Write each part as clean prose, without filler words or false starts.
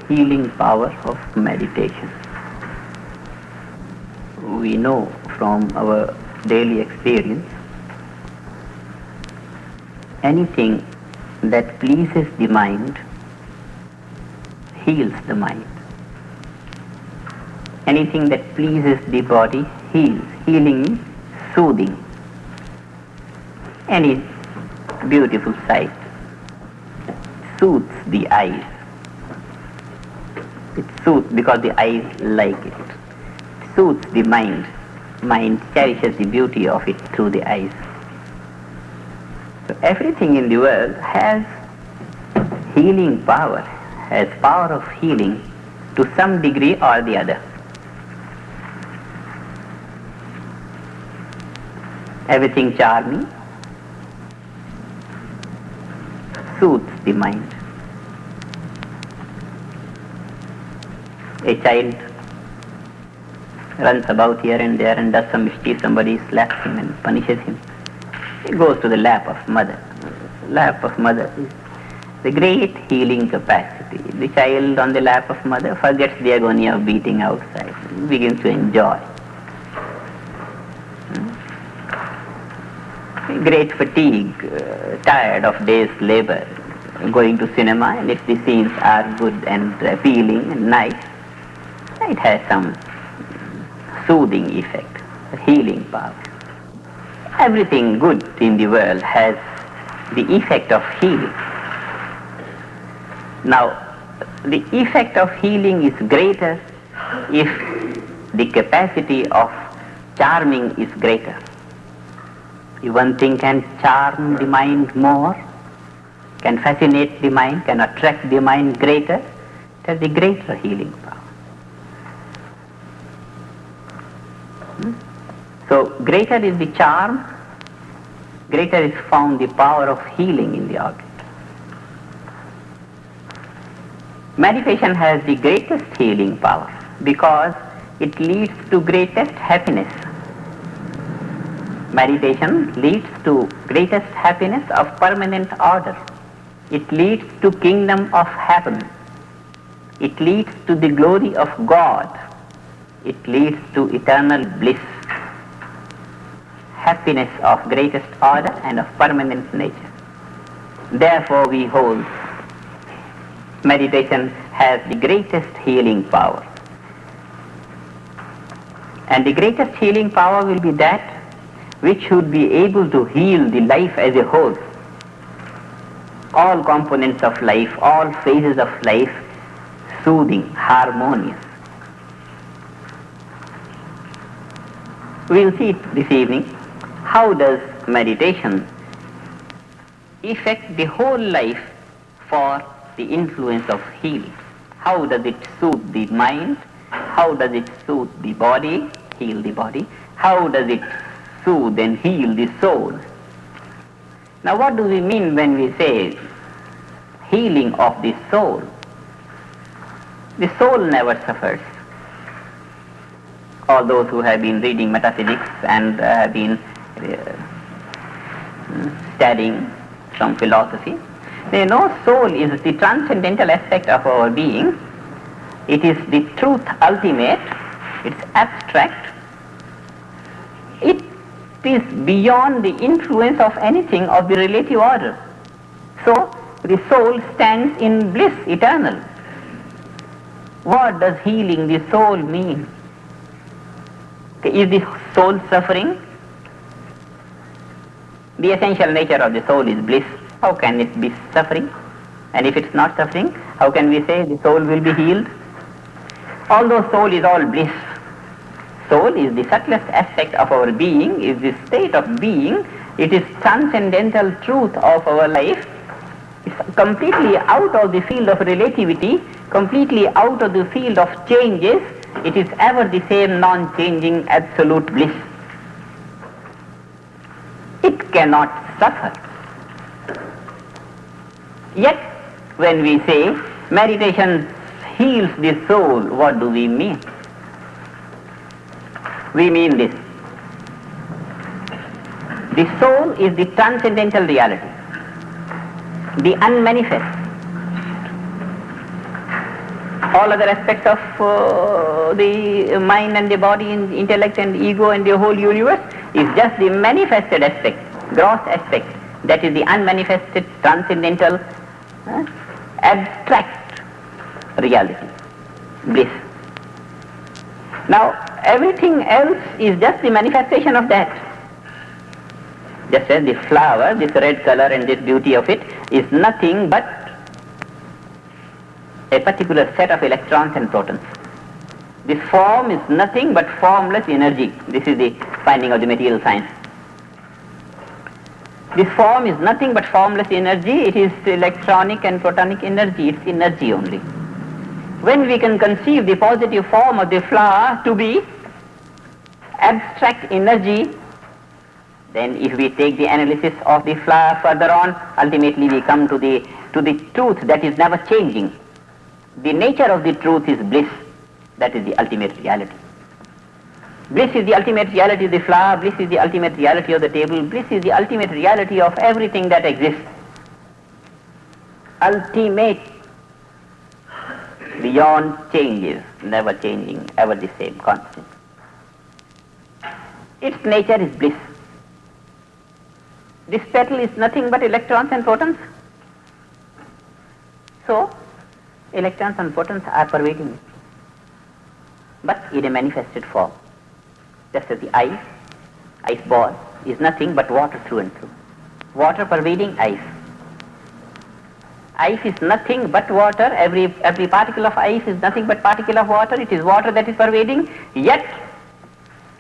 healing power of meditation. We know from our daily experience, anything that pleases the mind heals the mind. Anything that pleases the body heals. Healing means soothing. Any beautiful sight soothes the eyes. It soothes because the eyes like it. It soothes the mind. Mind cherishes the beauty of it through the eyes. So everything in the world has healing power, has power of healing to some degree or the other. Everything charming soothes the mind. A child runs about here and there and does some mischief, somebody slaps him and punishes him. He goes to the lap of mother. Lap of mother is the great healing capacity. The child on the lap of mother forgets the agony of beating outside, begins to enjoy. Great fatigue, tired of day's labor, going to cinema, and if the scenes are good and appealing and nice, it has some soothing effect, healing power. Everything good in the world has the effect of healing. Now, the effect of healing is greater if the capacity of charming is greater. If one thing can charm the mind more, can fascinate the mind, can attract the mind greater, it has the greater healing power. So greater is the charm, greater is found the power of healing in the object. Meditation has the greatest healing power because it leads to greatest happiness. Meditation leads to greatest happiness of permanent order. It leads to kingdom of heaven. It leads to the glory of God. It leads to eternal bliss. Happiness of greatest order and of permanent nature. Therefore we hold meditation has the greatest healing power. And the greatest healing power will be that which should be able to heal the life as a whole. All components of life, all phases of life, soothing, harmonious. We will see it this evening. How does meditation affect the whole life for the influence of healing? How does it soothe the mind? How does it soothe the body, heal the body? How does it soothe and heal the soul? Now what do we mean when we say healing of the soul? The soul never suffers. All those who have been reading metaphysics and have been studying some philosophy, they know soul is the transcendental aspect of our being. It is the truth ultimate. It's abstract. It is beyond the influence of anything of the relative order. So the soul stands in bliss eternal. What does healing the soul mean? Is the soul suffering? The essential nature of the soul is bliss. How can it be suffering? And if it's not suffering, how can we say the soul will be healed? Although soul is all bliss, soul is the subtlest aspect of our being, is the state of being. It is transcendental truth of our life. It's completely out of the field of relativity, completely out of the field of changes. It is ever the same non-changing absolute bliss. It cannot suffer. Yet, when we say meditation heals the soul, what do we mean? We mean this. The soul is the transcendental reality, the unmanifest. all other aspects of the mind and the body and intellect and ego and the whole universe is just the manifested aspect, gross aspect, that is the unmanifested, transcendental, abstract reality, bliss. Now, everything else is just the manifestation of that. Just as the flower, this red color and this beauty of it is nothing but a particular set of electrons and protons. This form is nothing but formless energy. This is the finding of the material science. This form is nothing but formless energy. It is electronic and protonic energy. It's energy only. When we can conceive the positive form of the flower to be abstract energy, then if we take the analysis of the flower further on, ultimately we come to the truth that is never changing. The nature of the truth is bliss. That is the ultimate reality. Bliss is the ultimate reality of the flower. Bliss is the ultimate reality of the table. Bliss is the ultimate reality of everything that exists. Ultimate, beyond changes, never changing, ever the same, constant. Its nature is bliss. This petal is nothing but electrons and protons. So, electrons and protons are pervading it, but in a manifested form. Just as the ice ball is nothing but water through and through. Water pervading ice. Ice is nothing but water. Every particle of ice is nothing but particle of water. It is water that is pervading, yet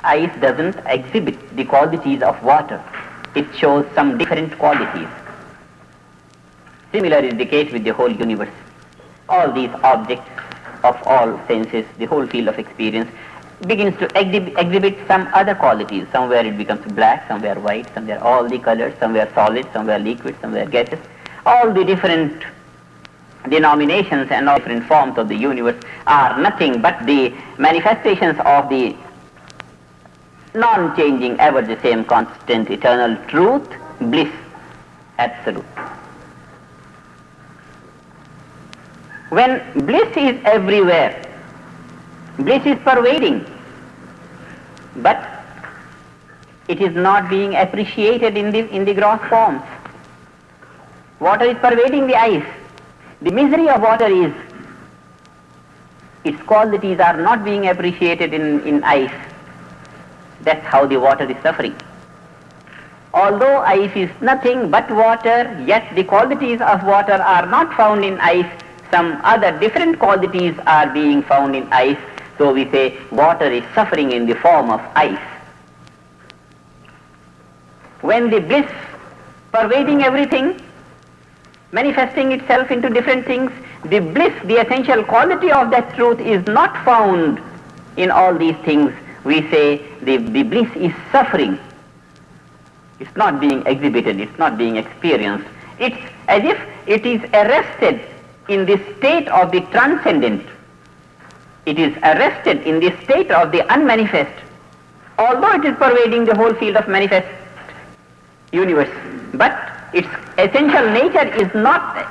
ice doesn't exhibit the qualities of water. It shows some different qualities. Similar is the case with the whole universe. All these objects of all senses, the whole field of experience, begins to exhibit some other qualities. Somewhere it becomes black, somewhere white, somewhere all the colors, somewhere solid, somewhere liquid, somewhere gaseous. All the different denominations and all different forms of the universe are nothing but the manifestations of the non-changing, ever the same, constant, eternal truth, bliss, absolute. When bliss is everywhere, bliss is pervading, but it is not being appreciated in the gross forms. Water is pervading the ice. The misery of water is its qualities are not being appreciated in ice. That's how the water is suffering. Although ice is nothing but water, yet the qualities of water are not found in ice. Some other different qualities are being found in ice. So we say water is suffering in the form of ice. When the bliss pervading everything, manifesting itself into different things, the bliss, the essential quality of that truth is not found in all these things. We say the bliss is suffering. It's not being exhibited, it's not being experienced. It's as if it is arrested in the state of the transcendent. It is arrested in the state of the unmanifest, although it is pervading the whole field of manifest universe. But its essential nature is not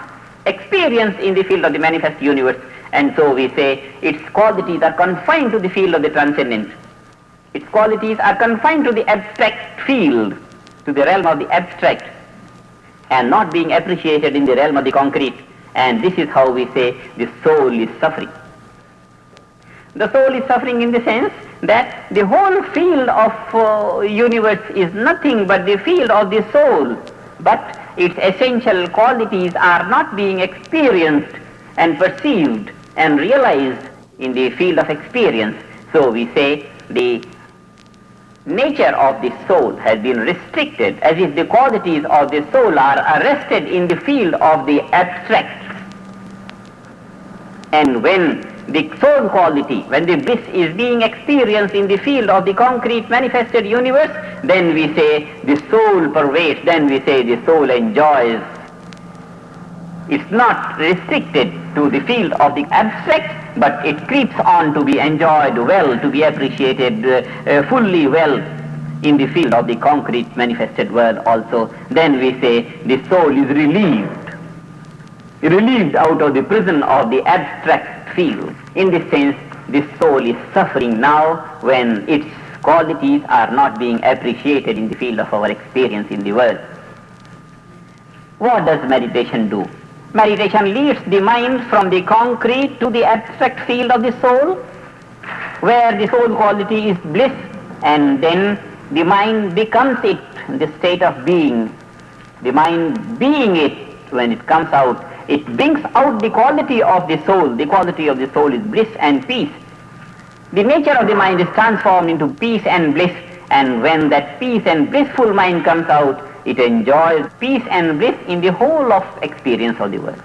experienced in the field of the manifest universe. And so we say its qualities are confined to the field of the transcendent. Its qualities are confined to the abstract field, to the realm of the abstract, and not being appreciated in the realm of the concrete. And this is how we say the soul is suffering. The soul is suffering in the sense that the whole field of universe is nothing but the field of the soul, but its essential qualities are not being experienced and perceived and realized in the field of experience. So we say the nature of the soul has been restricted, as if the qualities of the soul are arrested in the field of the abstract. And when the soul quality, when the bliss is being experienced in the field of the concrete manifested universe, then we say the soul pervades, then we say the soul enjoys. It's not restricted to the field of the abstract, but it creeps on to be enjoyed well, to be appreciated fully well in the field of the concrete manifested world also. Then we say the soul is relieved out of the prison of the abstract feel. In this sense, this soul is suffering now when its qualities are not being appreciated in the field of our experience in the world. What does meditation do? Meditation leads the mind from the concrete to the abstract field of the soul, where the soul quality is bliss, and then the mind becomes it, the state of being. The mind being it, when it comes out, it brings out the quality of the soul. The quality of the soul is bliss and peace. The nature of the mind is transformed into peace and bliss, and when that peace and blissful mind comes out, it enjoys peace and bliss in the whole of experience of the world.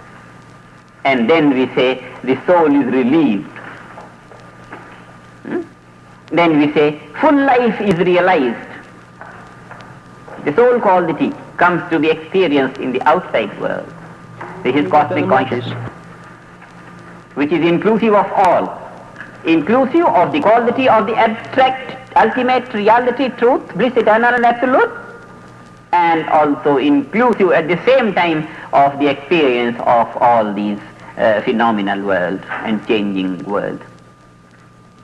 And then we say the soul is relieved. Then we say full life is realized. The soul quality comes to be experienced in the outside world. This is cosmic consciousness, which is inclusive of all. Inclusive of the quality of the abstract, ultimate reality, truth, bliss, eternal and absolute, and also inclusive at the same time of the experience of all these phenomenal world and changing world.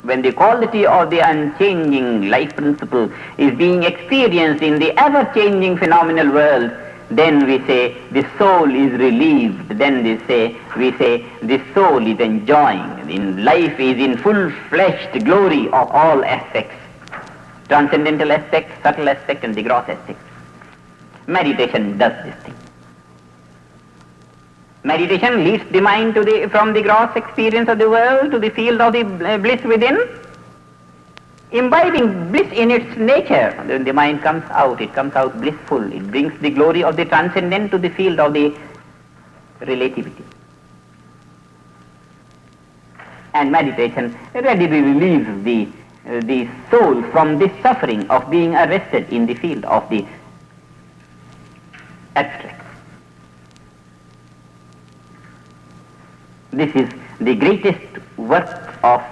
When the quality of the unchanging life principle is being experienced in the ever-changing phenomenal world, then we say the soul is relieved. Then we say the soul is enjoying. In life is in full-fleshed glory of all aspects, transcendental aspect, subtle aspect, and the gross aspect. Meditation does this thing. Meditation leads the mind to from the gross experience of the world to the field of the bliss within, imbibing bliss in its nature. When the mind comes out, it comes out blissful. It brings the glory of the transcendent to the field of the relativity. And meditation readily relieves the soul from this suffering of being arrested in the field of the abstract. This is the greatest work of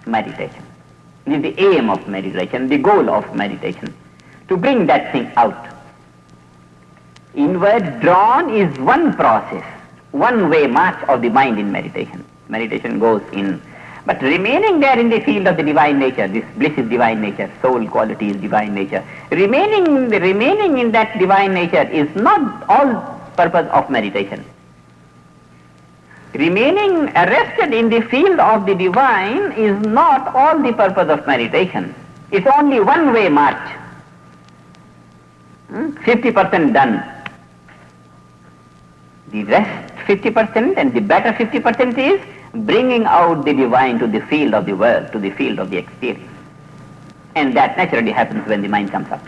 meditation. This is the aim of meditation, the goal of meditation, to bring that thing out. Inward drawn is one process, one-way march of the mind in meditation. Meditation goes in, but remaining there in the field of the divine nature, this bliss is divine nature, soul quality is divine nature. Remaining in that divine nature is not all purpose of meditation. Remaining arrested in the field of the divine is not all the purpose of meditation. It's only one-way march. 50% done. The rest 50% and the better 50% is bringing out the divine to the field of the world, to the field of the experience. And that naturally happens when the mind comes out.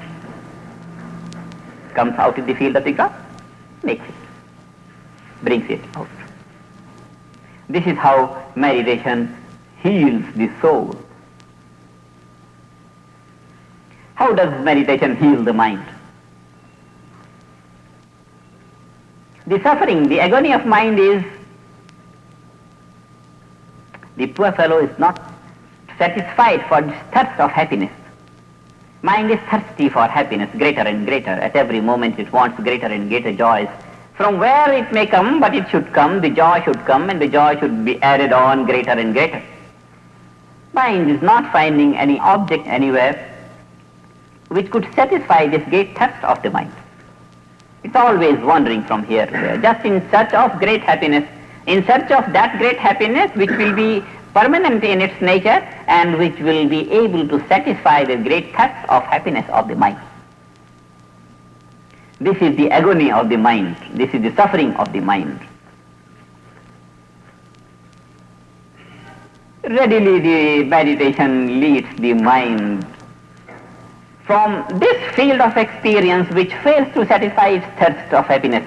Comes out in the field of the ground, makes it, brings it out. This is how meditation heals the soul. How does meditation heal the mind? The suffering, the agony of mind is, the poor fellow is not satisfied for this thirst of happiness. Mind is thirsty for happiness, greater and greater. At every moment it wants greater and greater joys. From where it may come, but it should come, the joy should come, and the joy should be added on greater and greater. Mind is not finding any object anywhere which could satisfy this great thirst of the mind. It's always wandering from here to there, just in search of great happiness, in search of that great happiness which will be permanent in its nature and which will be able to satisfy the great thirst of happiness of the mind. This is the agony of the mind. This is the suffering of the mind. Readily the meditation leads the mind from this field of experience which fails to satisfy its thirst of happiness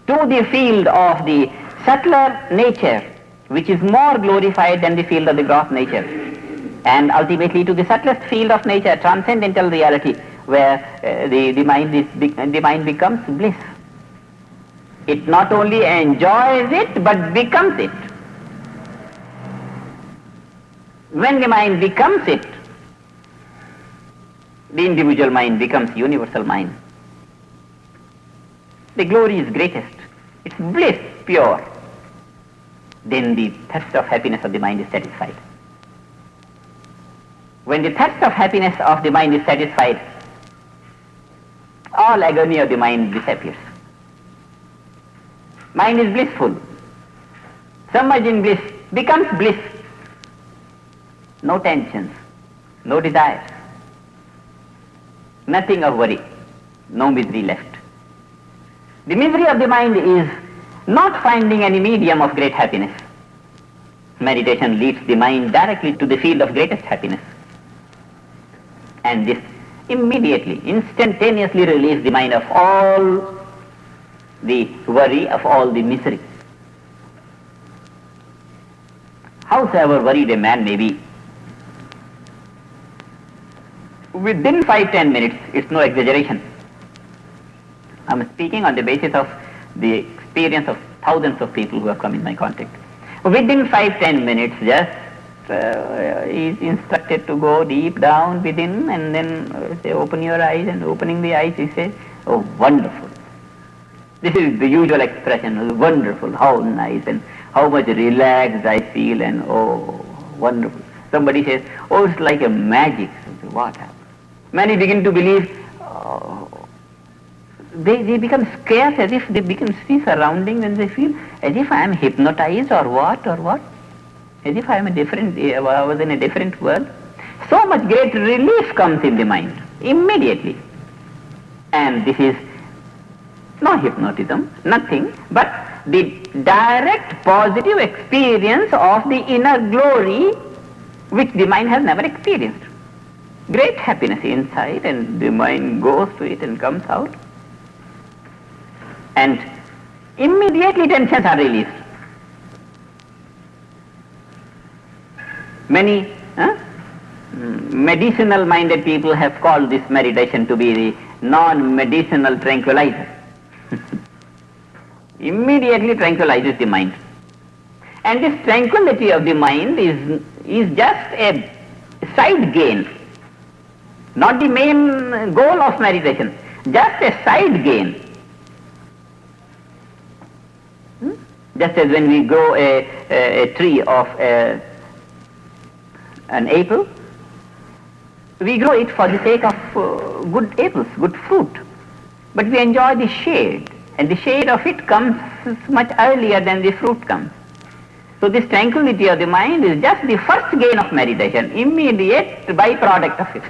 to the field of the subtler nature which is more glorified than the field of the gross nature, and ultimately to the subtlest field of nature, transcendental reality, where the mind becomes bliss. It not only enjoys it, but becomes it. When the mind becomes it, the individual mind becomes universal mind. The glory is greatest. It's bliss pure. then the thirst of happiness of the mind is satisfied. When the thirst of happiness of the mind is satisfied, all agony of the mind disappears. Mind is blissful. Submerged in bliss becomes bliss. No tensions, no desires, nothing of worry, no misery left. The misery of the mind is not finding any medium of great happiness. Meditation leads the mind directly to the field of greatest happiness. And this immediately, instantaneously relieves the mind of all the worry, of all the misery. Howsoever worried a man may be, within 5-10 minutes, it's no exaggeration. I'm speaking on the basis of the experience of thousands of people who have come in my contact. Within 5-10 minutes, just is instructed to go deep down within, and then say, open your eyes, and opening the eyes, he says, oh, wonderful. This is the usual expression, wonderful, how nice, and how much relaxed I feel, and oh, wonderful. Somebody says, oh, it's like a magic. What happened? Many begin to believe, they become scared, as if they become see surroundings, and they feel as if I am hypnotized or what, as if I am I was in a different world. So much great relief comes in the mind, immediately. And this is no hypnotism, nothing, but the direct positive experience of the inner glory which the mind has never experienced. Great happiness inside, and the mind goes to it and comes out. And immediately tensions are released. Many medicinal minded people have called this meditation to be the non-medicinal tranquilizer. Immediately tranquilizes the mind. And this tranquility of the mind is just a side gain, not the main goal of meditation, just a side gain. Just as when we grow a tree of an apple, we grow it for the sake of good apples, good fruit. But we enjoy the shade, and the shade of it comes much earlier than the fruit comes. So this tranquility of the mind is just the first gain of meditation, immediate byproduct of it.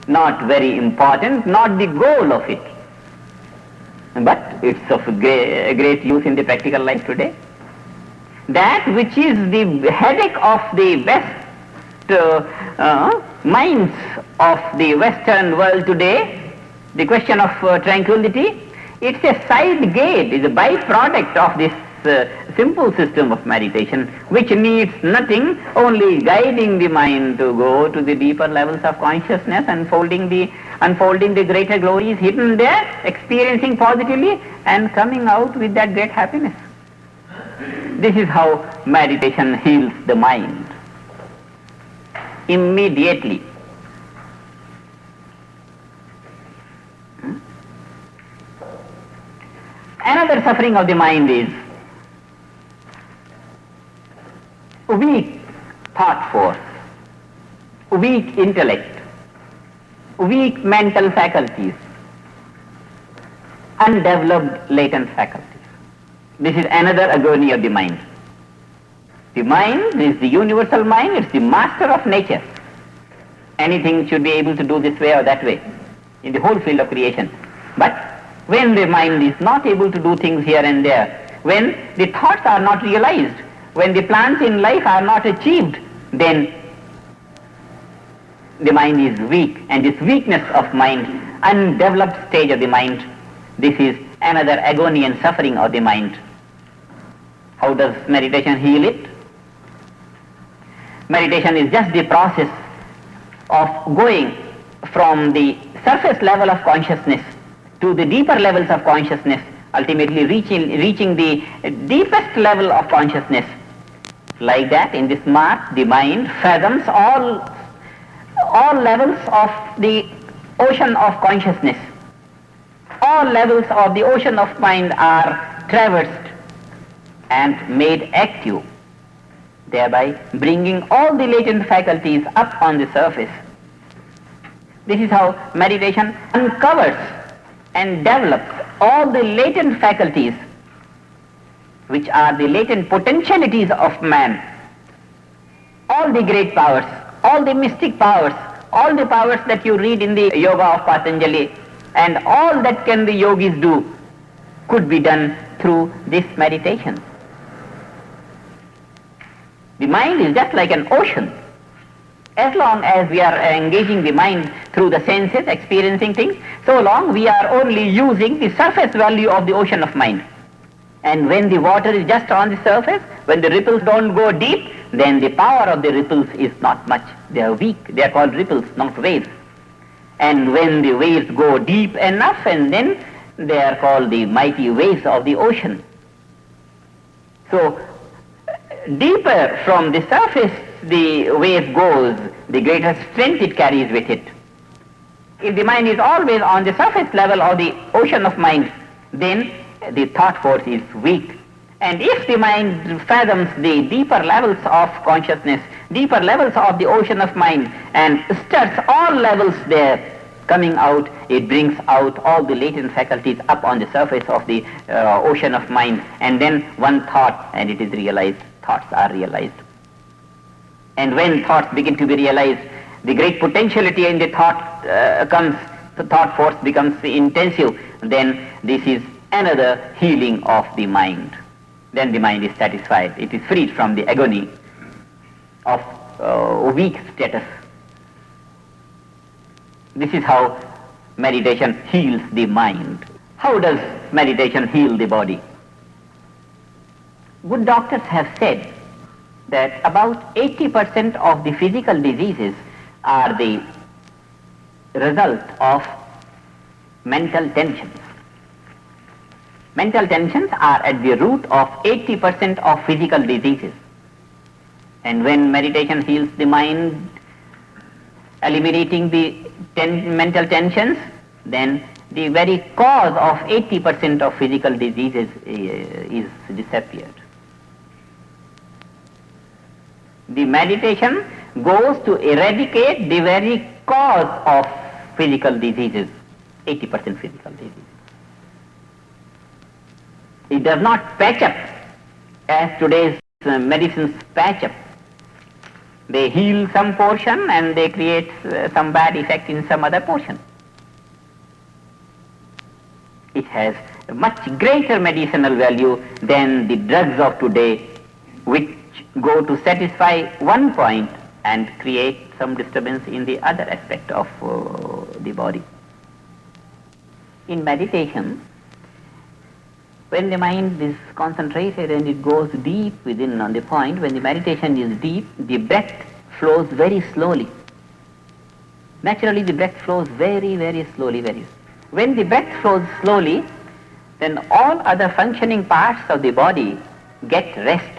Not very important, not the goal of it. But it's of great use in the practical life today. That which is the headache of the best minds of the Western world today, the question of tranquility, it's a side gate, it's a byproduct of this simple system of meditation, which needs nothing, only guiding the mind to go to the deeper levels of consciousness, unfolding the greater glories hidden there, experiencing positively, and coming out with that great happiness. This is how meditation heals the mind. Immediately. Another suffering of the mind is weak thought force, weak intellect, weak mental faculties, undeveloped latent faculties. This is another agony of the mind. The mind is the universal mind, it's the master of nature. Anything should be able to do this way or that way in the whole field of creation. But when the mind is not able to do things here and there, when the thoughts are not realized, when the plans in life are not achieved, then the mind is weak, and this weakness of mind, undeveloped stage of the mind, this is another agony and suffering of the mind. How does meditation heal it? Meditation is just the process of going from the surface level of consciousness to the deeper levels of consciousness, ultimately reaching the deepest level of consciousness. Like that, in this mark, the mind fathoms all levels of the ocean of consciousness. All levels of the ocean of mind are traversed, and made active, thereby bringing all the latent faculties up on the surface. This is how meditation uncovers and develops all the latent faculties, which are the latent potentialities of man. All the great powers, all the mystic powers, all the powers that you read in the yoga of Patanjali, and all that can the yogis do could be done through this meditation. The mind is just like an ocean. As long as we are engaging the mind through the senses, experiencing things, so long we are only using the surface value of the ocean of mind. And when the water is just on the surface, when the ripples don't go deep, then the power of the ripples is not much. They are weak. They are called ripples, not waves. And when the waves go deep enough, and then they are called the mighty waves of the ocean. So, deeper from the surface the wave goes, the greater strength it carries with it. If the mind is always on the surface level of the ocean of mind, then the thought force is weak. And if the mind fathoms the deeper levels of consciousness, deeper levels of the ocean of mind, and stirs all levels there, coming out, it brings out all the latent faculties up on the surface of the ocean of mind, and then one thought, and it is realized, thoughts are realized. And when thoughts begin to be realized, the great potentiality in the thought comes, the thought force becomes intensive, then this is another healing of the mind. Then the mind is satisfied. It is freed from the agony of weak status. This is how meditation heals the mind. How does meditation heal the body? Good doctors have said that about 80% of the physical diseases are the result of mental tensions. Mental tensions are at the root of 80% of physical diseases. And when meditation heals the mind, eliminating the mental tensions, then the very cause of 80% of physical diseases is disappeared. The meditation goes to eradicate the very cause of physical diseases, 80% physical diseases. It does not patch up as today's medicines patch up. They heal some portion and they create some bad effect in some other portion. It has a much greater medicinal value than the drugs of today, which go to satisfy one point and create some disturbance in the other aspect of the body. In meditation, when the mind is concentrated and it goes deep within on the point, when the meditation is deep, the breath flows very slowly. Naturally, the breath flows very, very slowly, When the breath flows slowly, then all other functioning parts of the body get rest.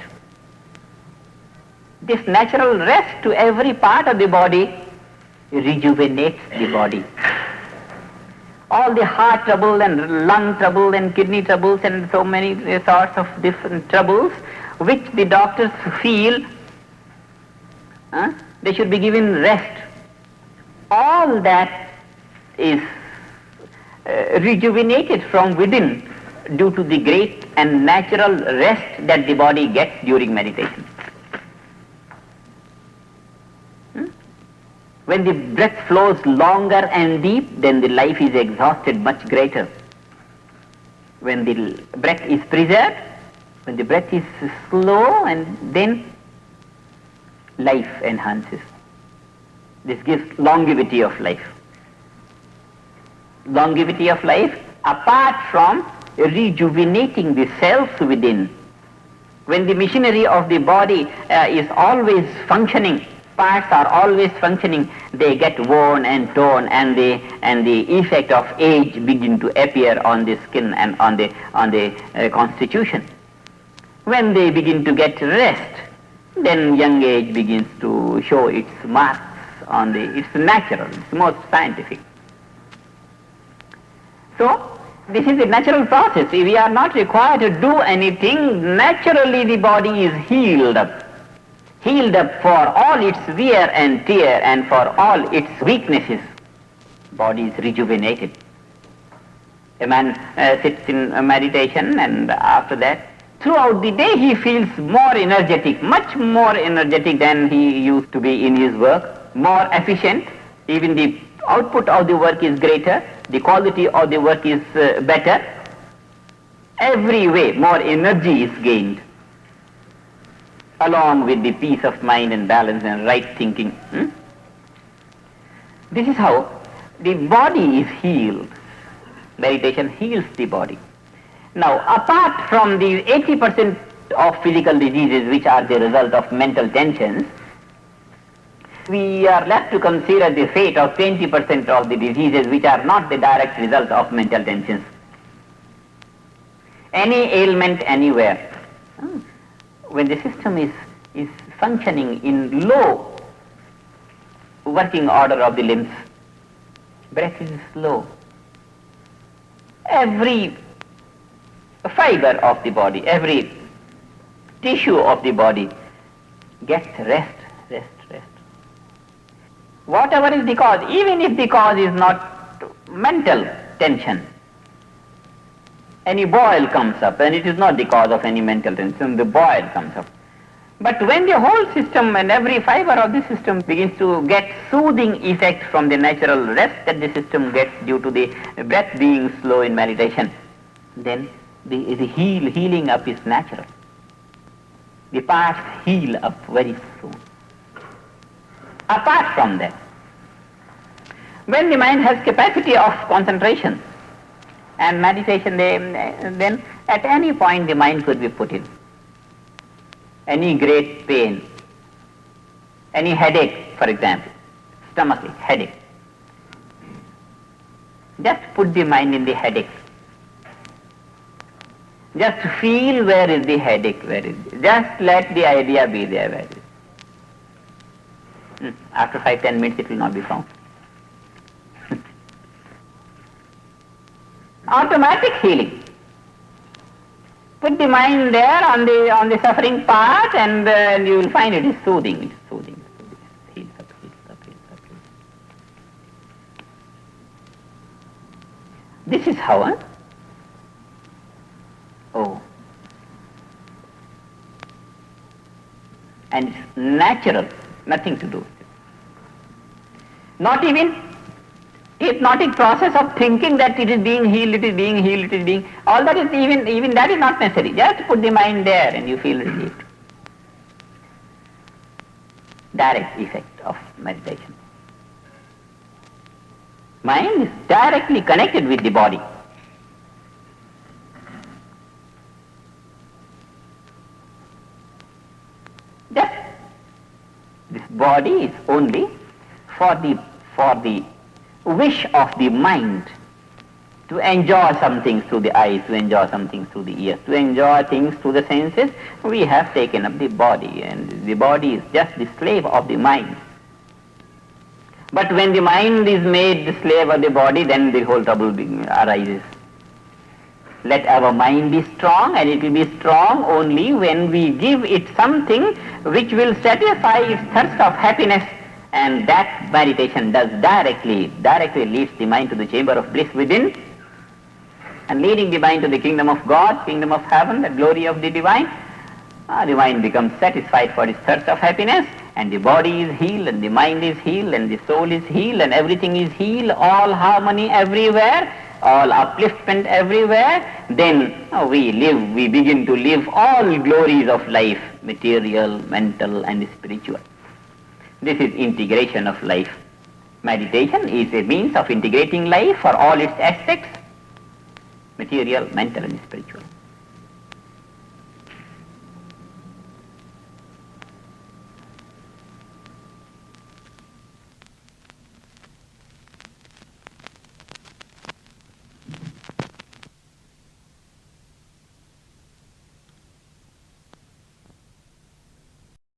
This natural rest to every part of the body rejuvenates the body. All the heart trouble and lung trouble and kidney troubles and so many sorts of different troubles which the doctors feel they should be given rest. All that is rejuvenated from within due to the great and natural rest that the body gets during meditation. When the breath flows longer and deep, then the life is exhausted much greater. When the breath is preserved, when the breath is slow, and then life enhances. This gives longevity of life. Longevity of life apart from rejuvenating the cells within. When the machinery of the body is always functioning, parts are always functioning, they get worn and torn, and the effect of age begin to appear on the skin and on the constitution. When they begin to get rest, then young age begins to show its marks it's natural, it's most scientific. So, This is the natural process. We are not required to do anything. Naturally the body is healed up for all its wear and tear and for all its weaknesses. Body is rejuvenated. A man sits in meditation, and after that, throughout the day he feels more energetic, much more energetic than he used to be in his work, more efficient. Even the output of the work is greater, the quality of the work is better. Every way more energy is gained, along with the peace of mind and balance and right thinking. This is how the body is healed. Meditation heals the body. Now, apart from the 80% of physical diseases which are the result of mental tensions, we are left to consider the fate of 20% of the diseases which are not the direct result of mental tensions. Any ailment anywhere, when the system is functioning in low working order of the limbs, breath is slow, every fiber of the body, every tissue of the body gets rest. Whatever is the cause, even if the cause is not mental tension, any boil comes up, and it is not the cause of any mental tension, the boil comes up. But when the whole system and every fiber of the system begins to get soothing effect from the natural rest that the system gets due to the breath being slow in meditation, then the healing up is natural. The parts heal up very soon. Apart from that, when the mind has capacity of concentration and meditation, then at any point the mind could be put in. Any great pain, any headache, for example, stomach ache, headache. Just put the mind in the headache. Just feel where is the headache, where is it. Just let the idea be there, where is it. After 5-10 minutes it will not be found. Automatic healing. Put the mind there on the suffering part, and you will find it is soothing. It is soothing. Heals up. This is how. And it's natural, nothing to do with it. Not even hypnotic process of thinking that it is being healed, all that is even that is not necessary. Just put the mind there and you feel relieved. Direct effect of meditation. Mind is directly connected with the body. Just this body is only for the wish of the mind to enjoy some things through the eyes, to enjoy some things through the ears, to enjoy things through the senses. We have taken up the body, and the body is just the slave of the mind. But when the mind is made the slave of the body, then the whole trouble arises. Let our mind be strong, and it will be strong only when we give it something which will satisfy its thirst of happiness. And that meditation does directly leads the mind to the chamber of bliss within, and leading the mind to the kingdom of God, kingdom of heaven, the glory of the divine. The mind becomes satisfied for its thirst of happiness, and the body is healed, and the mind is healed, and the soul is healed, and everything is healed, all harmony everywhere, all upliftment everywhere. Then we begin to live all glories of life, material, mental, and spiritual. This is integration of life. Meditation is a means of integrating life for all its aspects, material, mental, and spiritual.